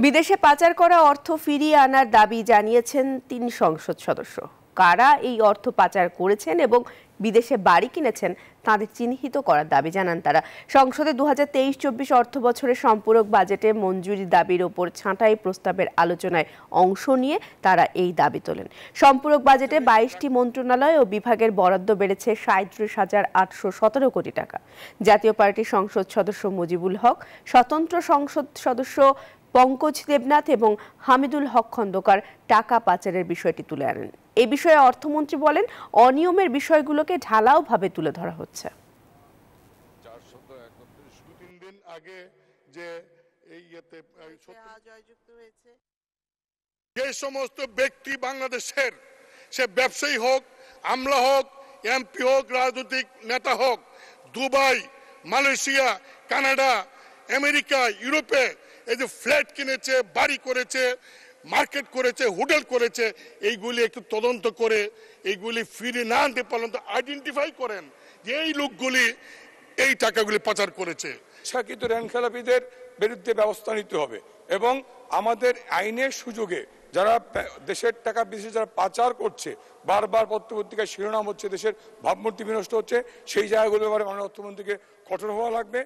বিদেশে পাচার করা অর্থ ফিরিয়ে আনার দাবি জানিয়েছেন ৩ সংসদ সদস্য। কারা এই অর্থ পাচার করেছেন এবং বিদেশে বাড়ি কিনেছেন তাদের চিহ্নিত করার দাবি জানান তারা। সংসদে ২০২৩-২৪ অর্থ বছরের সম্পূরক বাজেটে মঞ্জুরি দাবির ওপর ছাঁটাই প্রস্তাবের আলোচনায় অংশ নিয়ে তারা এই দাবি তোলেন। সম্পূরক বাজেটে ২২টি মন্ত্রণালয় ও বিভাগের বরাদ্দ বেড়েছে ৩৭,৮১৭ কোটি টাকা। জাতীয় পার্টির সংসদ সদস্য মুজিবুল হক, স্বতন্ত্র সংসদ সদস্য পঙ্কজ দেবনাথ এবং হামিদুল হক খন্দকার টাকা পাচারের বিষয়টি তুলে আনেন। এই বিষয়ে অর্থমন্ত্রী বলেন, অনিয়মের বিষয়গুলোকে ঢালাওভাবে তুলে ধরা হচ্ছে। যে সমস্ত ব্যক্তি বাংলাদেশের, সে ব্যবসায়ী হোক, আমলা হোক, এমপি হোক, রাজনৈতিক নেতা হোক, দুবাই, মালয়েশিয়া, কানাডা, আমেরিকা, ইউরোপে এই যে ফ্ল্যাট কিনেছে, বাড়ি করেছে, মার্কেট করেছে, হোটেল করেছে, এইগুলি একটু তদন্ত করে এইগুলি ফিরে না আনতে পারলেন তো আইডেন্টিফাই করেন যে এই লোকগুলি এই টাকাগুলি পাচার করেছে। কিন্তু ঋণ খেলাপিদের বিরুদ্ধে ব্যবস্থা নিতে হবে এবং আমাদের আইনের সুযোগে যারা দেশের টাকা বিদেশে যারা পাচার করছে, বারবার পত্রপত্রিকায় শিরোনাম হচ্ছে, দেশের ভাবমূর্তি বিনষ্ট হচ্ছে, সেই জায়গাগুলোর ব্যাপারে মাননীয় অর্থমন্ত্রীকে কঠোর হওয়া লাগবে।